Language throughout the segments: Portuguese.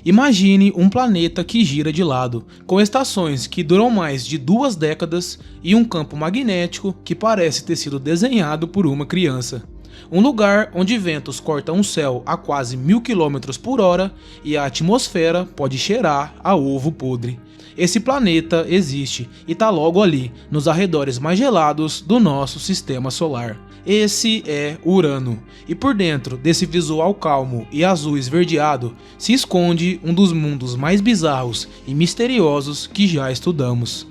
Imagine um planeta que gira de lado, com estações que duram mais de 2 décadas e um campo magnético que parece ter sido desenhado por uma criança. Um lugar onde ventos cortam o céu a quase 1000 km por hora e a atmosfera pode cheirar a ovo podre. Esse planeta existe e está logo ali, nos arredores mais gelados do nosso sistema solar. Esse é Urano, e por dentro desse visual calmo e azul esverdeado se esconde um dos mundos mais bizarros e misteriosos que já estudamos.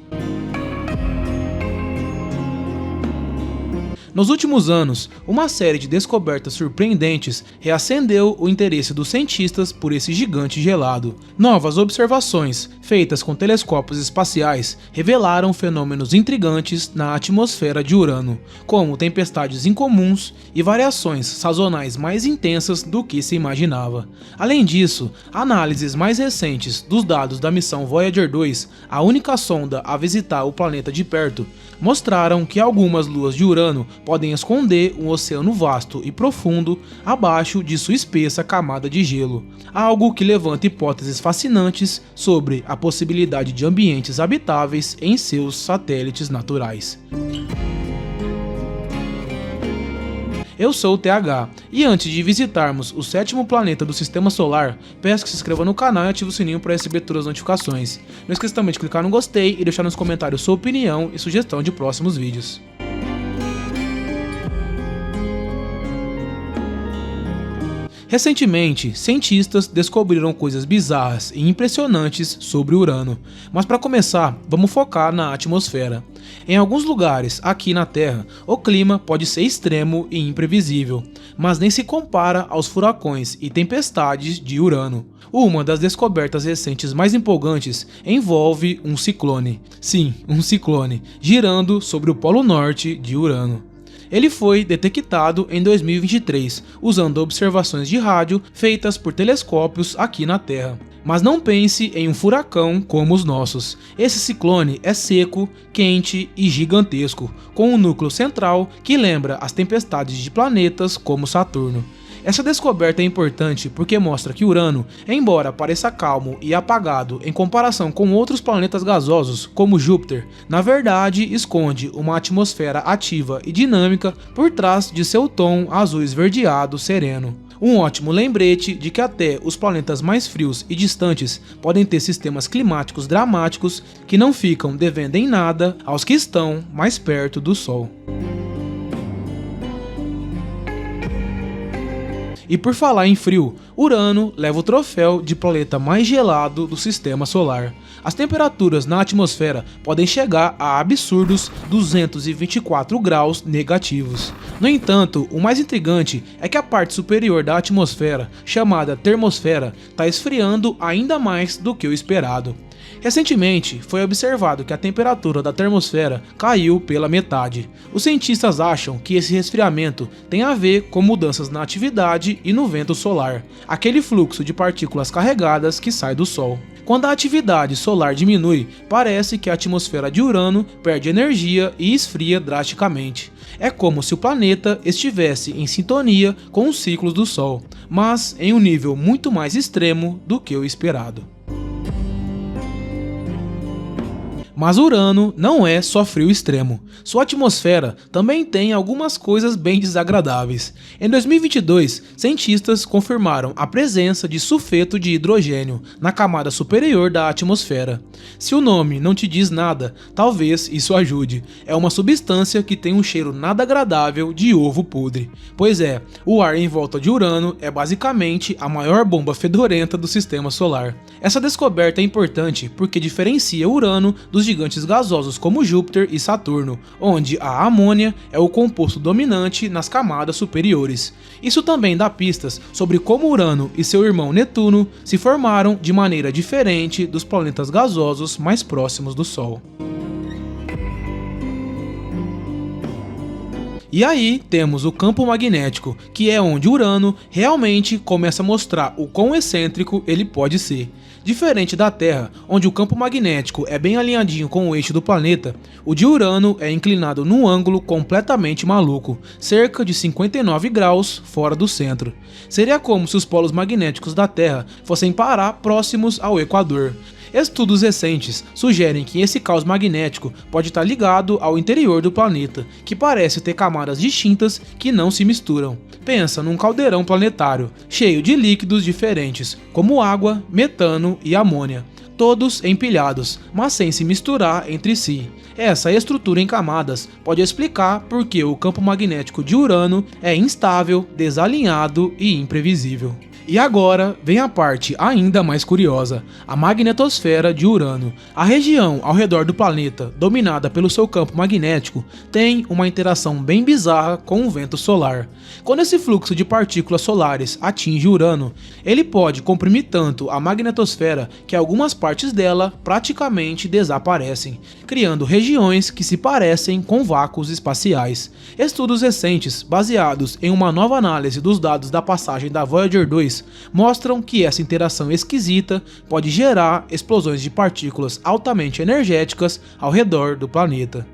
Nos últimos anos, uma série de descobertas surpreendentes reacendeu o interesse dos cientistas por esse gigante gelado. Novas observações, feitas com telescópios espaciais, revelaram fenômenos intrigantes na atmosfera de Urano, como tempestades incomuns e variações sazonais mais intensas do que se imaginava. Além disso, análises mais recentes dos dados da missão Voyager 2, a única sonda a visitar o planeta de perto, mostraram que algumas luas de Urano podem esconder um oceano vasto e profundo abaixo de sua espessa camada de gelo, algo que levanta hipóteses fascinantes sobre a possibilidade de ambientes habitáveis em seus satélites naturais. Eu sou o TH, e antes de visitarmos o 7º planeta do Sistema Solar, peço que se inscreva no canal e ative o sininho para receber todas as notificações. Não esqueça também de clicar no gostei e deixar nos comentários sua opinião e sugestão de próximos vídeos. Recentemente, cientistas descobriram coisas bizarras e impressionantes sobre Urano, mas para começar, vamos focar na atmosfera. Em alguns lugares aqui na Terra, o clima pode ser extremo e imprevisível, mas nem se compara aos furacões e tempestades de Urano. Uma das descobertas recentes mais empolgantes envolve um ciclone. Sim, um ciclone, girando sobre o polo norte de Urano. Ele foi detectado em 2023, usando observações de rádio feitas por telescópios aqui na Terra. Mas não pense em um furacão como os nossos. Esse ciclone é seco, quente e gigantesco, com um núcleo central que lembra as tempestades de planetas como Saturno. Essa descoberta é importante porque mostra que Urano, embora pareça calmo e apagado em comparação com outros planetas gasosos, como Júpiter, na verdade esconde uma atmosfera ativa e dinâmica por trás de seu tom azul esverdeado sereno. Um ótimo lembrete de que até os planetas mais frios e distantes podem ter sistemas climáticos dramáticos que não ficam devendo em nada aos que estão mais perto do Sol. E por falar em frio, Urano leva o troféu de planeta mais gelado do Sistema Solar. As temperaturas na atmosfera podem chegar a absurdos 224 graus negativos. No entanto, o mais intrigante é que a parte superior da atmosfera, chamada termosfera, está esfriando ainda mais do que o esperado. Recentemente, foi observado que a temperatura da termosfera caiu pela metade. Os cientistas acham que esse resfriamento tem a ver com mudanças na atividade e no vento solar, aquele fluxo de partículas carregadas que sai do Sol. Quando a atividade solar diminui, parece que a atmosfera de Urano perde energia e esfria drasticamente. É como se o planeta estivesse em sintonia com os ciclos do Sol, mas em um nível muito mais extremo do que o esperado. Mas Urano não é só frio extremo. Sua atmosfera também tem algumas coisas bem desagradáveis. Em 2022, cientistas confirmaram a presença de sulfeto de hidrogênio na camada superior da atmosfera. Se o nome não te diz nada, talvez isso ajude. É uma substância que tem um cheiro nada agradável de ovo podre. Pois é, o ar em volta de Urano é basicamente a maior bomba fedorenta do sistema solar. Essa descoberta é importante porque diferencia Urano dos gigantes gasosos como Júpiter e Saturno, onde a amônia é o composto dominante nas camadas superiores. Isso também dá pistas sobre como Urano e seu irmão Netuno se formaram de maneira diferente dos planetas gasosos mais próximos do Sol. E aí temos o campo magnético, que é onde Urano realmente começa a mostrar o quão excêntrico ele pode ser. Diferente da Terra, onde o campo magnético é bem alinhadinho com o eixo do planeta, o de Urano é inclinado num ângulo completamente maluco, cerca de 59 graus fora do centro. Seria como se os polos magnéticos da Terra fossem parar próximos ao Equador. Estudos recentes sugerem que esse caos magnético pode estar ligado ao interior do planeta, que parece ter camadas distintas que não se misturam. Pensa num caldeirão planetário, cheio de líquidos diferentes, como água, metano e amônia, todos empilhados, mas sem se misturar entre si. Essa estrutura em camadas pode explicar por que o campo magnético de Urano é instável, desalinhado e imprevisível. E agora vem a parte ainda mais curiosa, a magnetosfera de Urano. A região ao redor do planeta, dominada pelo seu campo magnético, tem uma interação bem bizarra com o vento solar. Quando esse fluxo de partículas solares atinge Urano, ele pode comprimir tanto a magnetosfera que algumas partes dela praticamente desaparecem, criando regiões que se parecem com vácuos espaciais. Estudos recentes, baseados em uma nova análise dos dados da passagem da Voyager 2, mostram que essa interação esquisita pode gerar explosões de partículas altamente energéticas ao redor do planeta.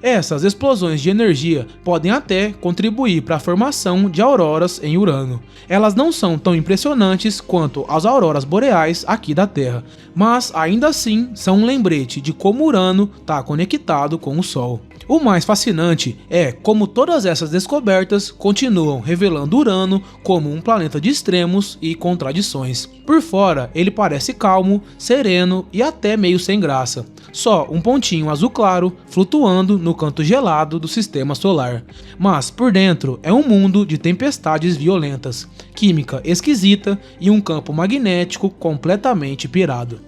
Essas explosões de energia podem até contribuir para a formação de auroras em Urano. Elas não são tão impressionantes quanto as auroras boreais aqui da Terra, mas ainda assim são um lembrete de como Urano está conectado com o Sol. O mais fascinante é como todas essas descobertas continuam revelando Urano como um planeta de extremos e contradições. Por fora, ele parece calmo, sereno e até meio sem graça. Só um pontinho azul claro flutuando no canto gelado do sistema solar. Mas por dentro é um mundo de tempestades violentas, química esquisita e um campo magnético completamente pirado.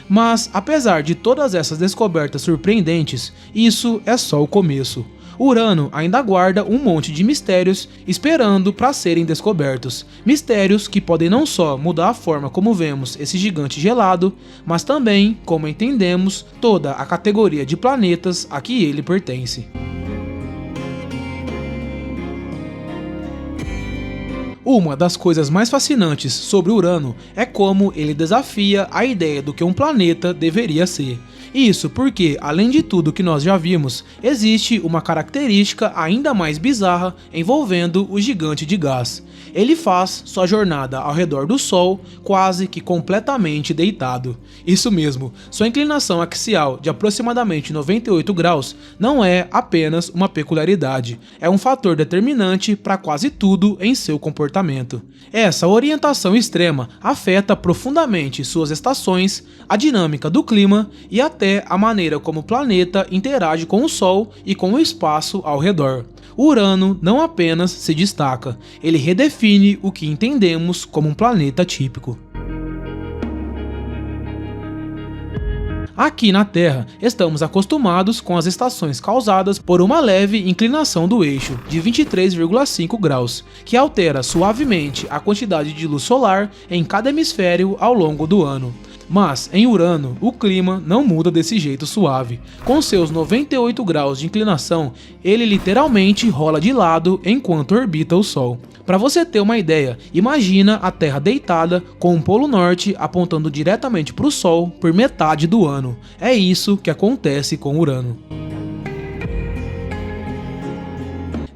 Mas, apesar de todas essas descobertas surpreendentes, isso é só o começo. Urano ainda guarda um monte de mistérios esperando para serem descobertos. Mistérios que podem não só mudar a forma como vemos esse gigante gelado, mas também como entendemos toda a categoria de planetas a que ele pertence. Uma das coisas mais fascinantes sobre Urano é como ele desafia a ideia do que um planeta deveria ser. Isso porque, além de tudo que nós já vimos, existe uma característica ainda mais bizarra envolvendo o gigante de gás. Ele faz sua jornada ao redor do Sol quase que completamente deitado. Isso mesmo, sua inclinação axial de aproximadamente 98 graus não é apenas uma peculiaridade, é um fator determinante para quase tudo em seu comportamento. Essa orientação extrema afeta profundamente suas estações, a dinâmica do clima e até a maneira como o planeta interage com o Sol e com o espaço ao redor. Urano não apenas se destaca, ele redefine o que entendemos como um planeta típico. Aqui na Terra, estamos acostumados com as estações causadas por uma leve inclinação do eixo, de 23,5 graus, que altera suavemente a quantidade de luz solar em cada hemisfério ao longo do ano. Mas, em Urano, o clima não muda desse jeito suave. Com seus 98 graus de inclinação, ele literalmente rola de lado enquanto orbita o Sol. Para você ter uma ideia, imagina a Terra deitada com o Polo Norte apontando diretamente para o Sol por metade do ano. É isso que acontece com Urano.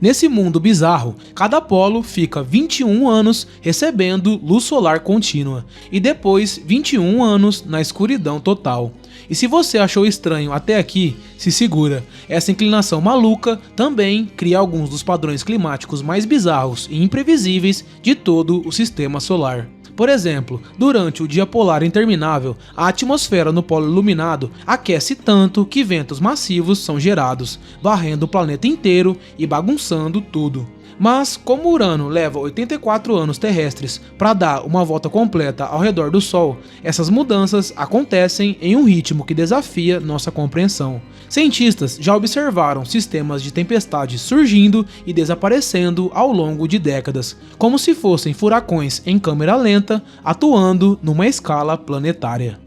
Nesse mundo bizarro, cada polo fica 21 anos recebendo luz solar contínua e depois 21 anos na escuridão total. E se você achou estranho até aqui, se segura, essa inclinação maluca também cria alguns dos padrões climáticos mais bizarros e imprevisíveis de todo o sistema solar. Por exemplo, durante o dia polar interminável, a atmosfera no polo iluminado aquece tanto que ventos massivos são gerados, varrendo o planeta inteiro e bagunçando tudo. Mas, como Urano leva 84 anos terrestres para dar uma volta completa ao redor do Sol, essas mudanças acontecem em um ritmo que desafia nossa compreensão. Cientistas já observaram sistemas de tempestades surgindo e desaparecendo ao longo de décadas, como se fossem furacões em câmera lenta atuando numa escala planetária.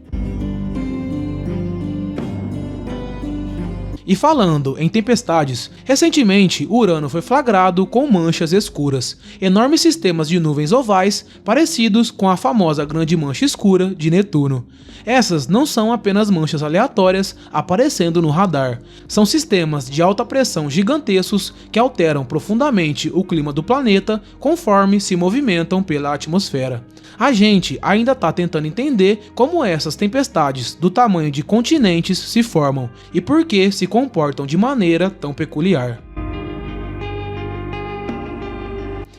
E falando em tempestades, recentemente Urano foi flagrado com manchas escuras, enormes sistemas de nuvens ovais parecidos com a famosa grande mancha escura de Netuno. Essas não são apenas manchas aleatórias aparecendo no radar, são sistemas de alta pressão gigantescos que alteram profundamente o clima do planeta conforme se movimentam pela atmosfera. A gente ainda está tentando entender como essas tempestades do tamanho de continentes se formam e por que se comportam de maneira tão peculiar.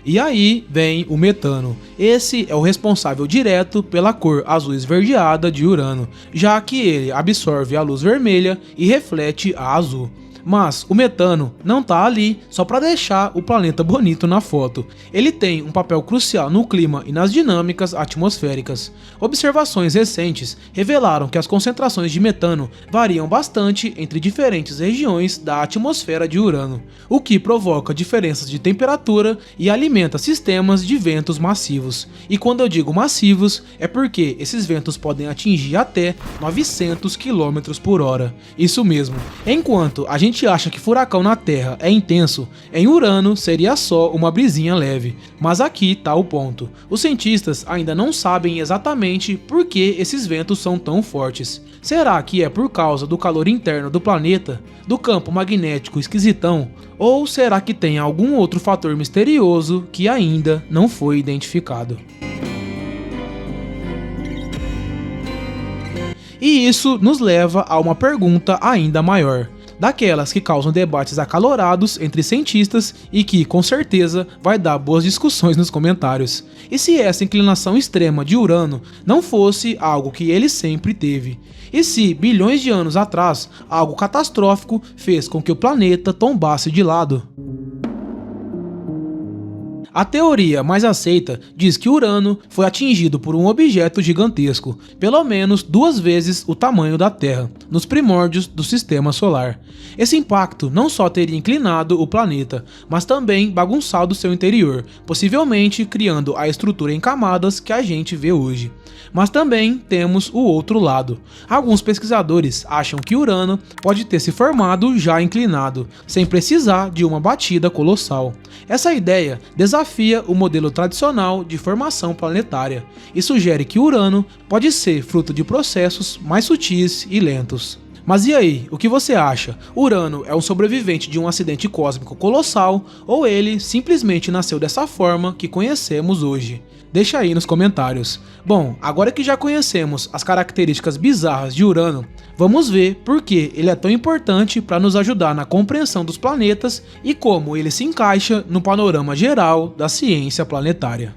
E aí vem o metano. Esse é o responsável direto pela cor azul esverdeada de Urano, já que ele absorve a luz vermelha e reflete a azul. Mas o metano não tá ali só para deixar o planeta bonito na foto. Ele tem um papel crucial no clima e nas dinâmicas atmosféricas. Observações recentes revelaram que as concentrações de metano variam bastante entre diferentes regiões da atmosfera de Urano, o que provoca diferenças de temperatura e alimenta sistemas de ventos massivos. E quando eu digo massivos, é porque esses ventos podem atingir até 900 km por hora. Isso mesmo, enquanto a gente acha que furacão na Terra é intenso, em Urano seria só uma brisinha leve. Mas aqui tá o ponto. Os cientistas ainda não sabem exatamente por que esses ventos são tão fortes. Será que é por causa do calor interno do planeta, do campo magnético esquisitão, ou será que tem algum outro fator misterioso que ainda não foi identificado? E isso nos leva a uma pergunta ainda maior, daquelas que causam debates acalorados entre cientistas e que, com certeza, vai dar boas discussões nos comentários. E se essa inclinação extrema de Urano não fosse algo que ele sempre teve? E se, bilhões de anos atrás, algo catastrófico fez com que o planeta tombasse de lado? A teoria mais aceita diz que Urano foi atingido por um objeto gigantesco, pelo menos 2 vezes o tamanho da Terra, nos primórdios do Sistema Solar. Esse impacto não só teria inclinado o planeta, mas também bagunçado seu interior, possivelmente criando a estrutura em camadas que a gente vê hoje. Mas também temos o outro lado. Alguns pesquisadores acham que Urano pode ter se formado já inclinado, sem precisar de uma batida colossal. Essa ideia desafia o modelo tradicional de formação planetária e sugere que Urano pode ser fruto de processos mais sutis e lentos. Mas e aí, o que você acha? Urano é um sobrevivente de um acidente cósmico colossal ou ele simplesmente nasceu dessa forma que conhecemos hoje? Deixa aí nos comentários. Bom, agora que já conhecemos as características bizarras de Urano, vamos ver por que ele é tão importante para nos ajudar na compreensão dos planetas e como ele se encaixa no panorama geral da ciência planetária.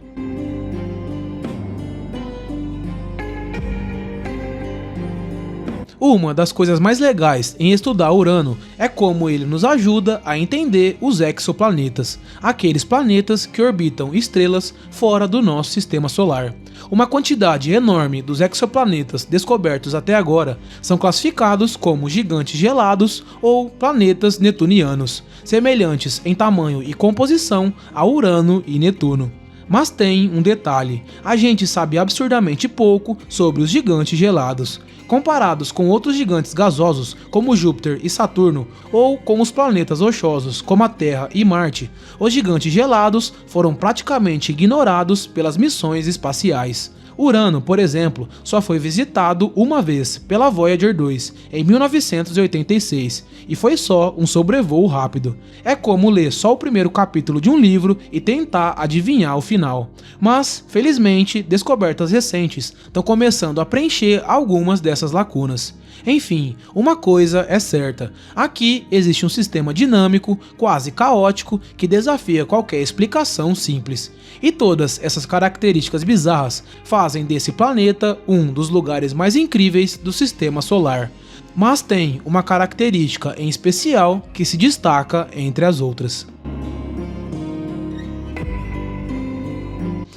Uma das coisas mais legais em estudar Urano é como ele nos ajuda a entender os exoplanetas, aqueles planetas que orbitam estrelas fora do nosso sistema solar. Uma quantidade enorme dos exoplanetas descobertos até agora são classificados como gigantes gelados ou planetas netunianos, semelhantes em tamanho e composição a Urano e Netuno. Mas tem um detalhe, a gente sabe absurdamente pouco sobre os gigantes gelados. Comparados com outros gigantes gasosos como Júpiter e Saturno, ou com os planetas rochosos como a Terra e Marte, os gigantes gelados foram praticamente ignorados pelas missões espaciais. Urano, por exemplo, só foi visitado uma vez pela Voyager 2, em 1986, e foi só um sobrevoo rápido. É como ler só o primeiro capítulo de um livro e tentar adivinhar o final. Mas, felizmente, descobertas recentes estão começando a preencher algumas dessas lacunas. Enfim, uma coisa é certa, aqui existe um sistema dinâmico, quase caótico, que desafia qualquer explicação simples. E todas essas características bizarras fazem desse planeta um dos lugares mais incríveis do sistema solar. Mas tem uma característica em especial que se destaca entre as outras.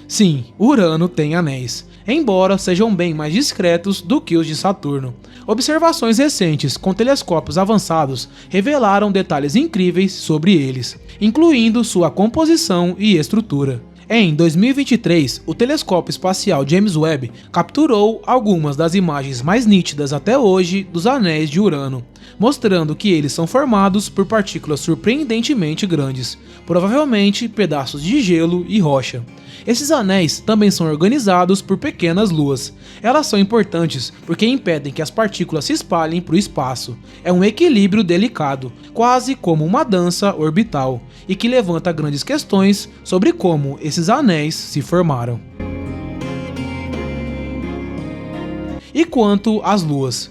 Sim, Urano tem anéis, embora sejam bem mais discretos do que os de Saturno. Observações recentes com telescópios avançados revelaram detalhes incríveis sobre eles, incluindo sua composição e estrutura. Em 2023, o telescópio espacial James Webb capturou algumas das imagens mais nítidas até hoje dos anéis de Urano. mostrando que eles são formados por partículas surpreendentemente grandes, provavelmente pedaços de gelo e rocha. Esses anéis também são organizados por pequenas luas. Elas são importantes porque impedem que as partículas se espalhem para o espaço. É um equilíbrio delicado, quase como uma dança orbital, e que levanta grandes questões sobre como esses anéis se formaram. E quanto às luas?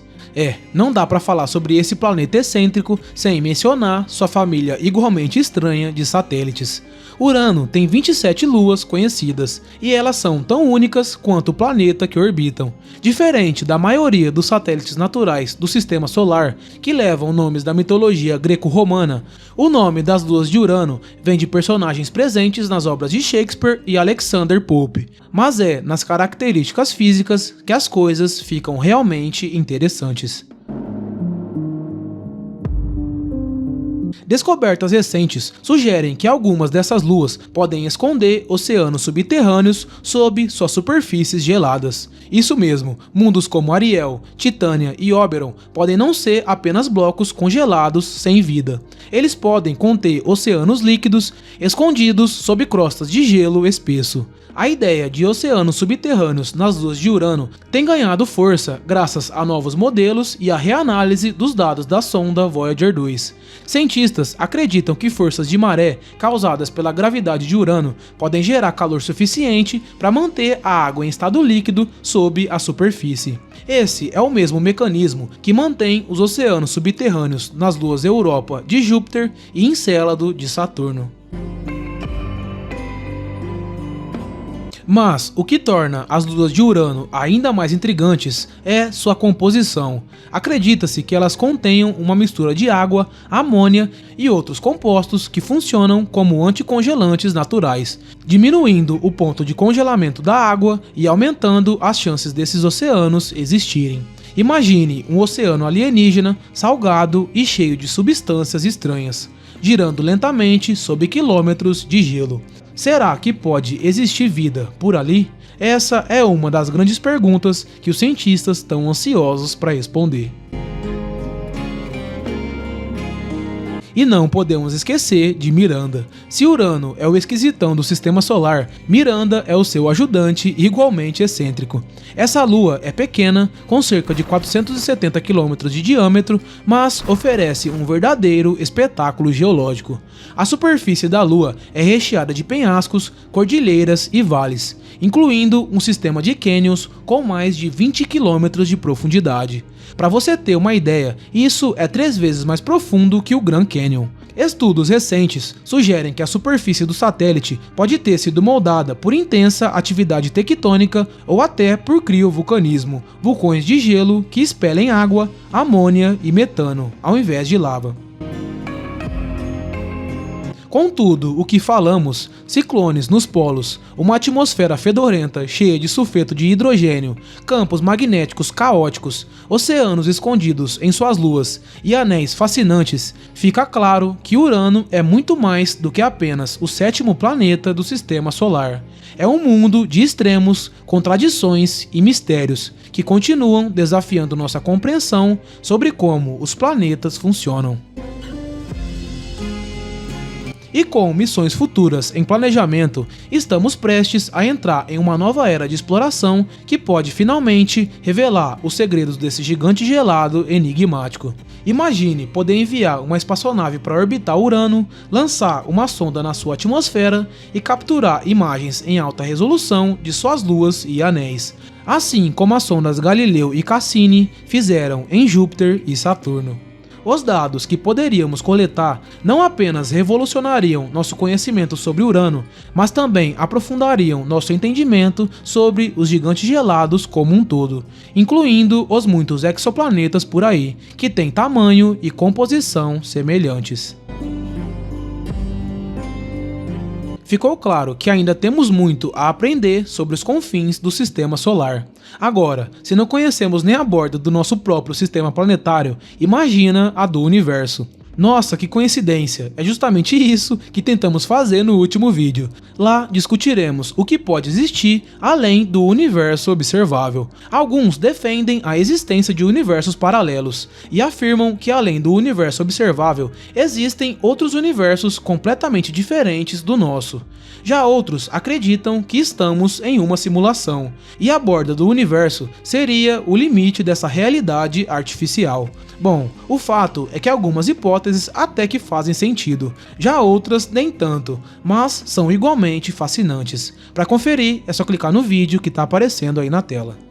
Não dá para falar sobre esse planeta excêntrico sem mencionar sua família igualmente estranha de satélites. Urano tem 27 luas conhecidas, e elas são tão únicas quanto o planeta que orbitam. Diferente da maioria dos satélites naturais do Sistema Solar, que levam nomes da mitologia greco-romana, o nome das luas de Urano vem de personagens presentes nas obras de Shakespeare e Alexander Pope, mas é nas características físicas que as coisas ficam realmente interessantes. Descobertas recentes sugerem que algumas dessas luas podem esconder oceanos subterrâneos sob suas superfícies geladas. Isso mesmo, mundos como Ariel, Titânia e Oberon podem não ser apenas blocos congelados sem vida. Eles podem conter oceanos líquidos escondidos sob crostas de gelo espesso. A ideia de oceanos subterrâneos nas luas de Urano tem ganhado força graças a novos modelos e à reanálise dos dados da sonda Voyager 2. Cientistas acreditam que forças de maré causadas pela gravidade de Urano podem gerar calor suficiente para manter a água em estado líquido sob a superfície. Esse é o mesmo mecanismo que mantém os oceanos subterrâneos nas luas Europa de Júpiter e Encélado de Saturno. Mas o que torna as luas de Urano ainda mais intrigantes é sua composição. Acredita-se que elas contenham uma mistura de água, amônia e outros compostos que funcionam como anticongelantes naturais, diminuindo o ponto de congelamento da água e aumentando as chances desses oceanos existirem. Imagine um oceano alienígena, salgado e cheio de substâncias estranhas, girando lentamente sob quilômetros de gelo. Será que pode existir vida por ali? Essa é uma das grandes perguntas que os cientistas estão ansiosos para responder. E não podemos esquecer de Miranda. Se Urano é o esquisitão do Sistema Solar, Miranda é o seu ajudante igualmente excêntrico. Essa lua é pequena, com cerca de 470 km de diâmetro, mas oferece um verdadeiro espetáculo geológico. A superfície da lua é recheada de penhascos, cordilheiras e vales, incluindo um sistema de cânions com mais de 20 km de profundidade. Para você ter uma ideia, isso é 3 vezes mais profundo que o Grand Canyon. Estudos recentes sugerem que a superfície do satélite pode ter sido moldada por intensa atividade tectônica ou até por criovulcanismo, vulcões de gelo que expelem água, amônia e metano, ao invés de lava. Contudo, o que falamos, ciclones nos polos, uma atmosfera fedorenta cheia de sulfeto de hidrogênio, campos magnéticos caóticos, oceanos escondidos em suas luas e anéis fascinantes, fica claro que Urano é muito mais do que apenas o 7º planeta do Sistema Solar. É um mundo de extremos, contradições e mistérios que continuam desafiando nossa compreensão sobre como os planetas funcionam. E com missões futuras em planejamento, estamos prestes a entrar em uma nova era de exploração que pode finalmente revelar os segredos desse gigante gelado enigmático. Imagine poder enviar uma espaçonave para orbitar Urano, lançar uma sonda na sua atmosfera e capturar imagens em alta resolução de suas luas e anéis, assim como as sondas Galileu e Cassini fizeram em Júpiter e Saturno. Os dados que poderíamos coletar não apenas revolucionariam nosso conhecimento sobre Urano, mas também aprofundariam nosso entendimento sobre os gigantes gelados como um todo, incluindo os muitos exoplanetas por aí, que têm tamanho e composição semelhantes. Ficou claro que ainda temos muito a aprender sobre os confins do Sistema Solar. Agora, se não conhecemos nem a borda do nosso próprio sistema planetário, imagina a do universo. Nossa, que coincidência! É justamente isso que tentamos fazer no último vídeo. Lá discutiremos o que pode existir além do universo observável. Alguns defendem a existência de universos paralelos e afirmam que além do universo observável existem outros universos completamente diferentes do nosso. Já outros acreditam que estamos em uma simulação e a borda do universo seria o limite dessa realidade artificial. Bom, o fato é que algumas hipóteses até que fazem sentido, já outras nem tanto, mas são igualmente fascinantes. Para conferir é só clicar no vídeo que está aparecendo aí na tela.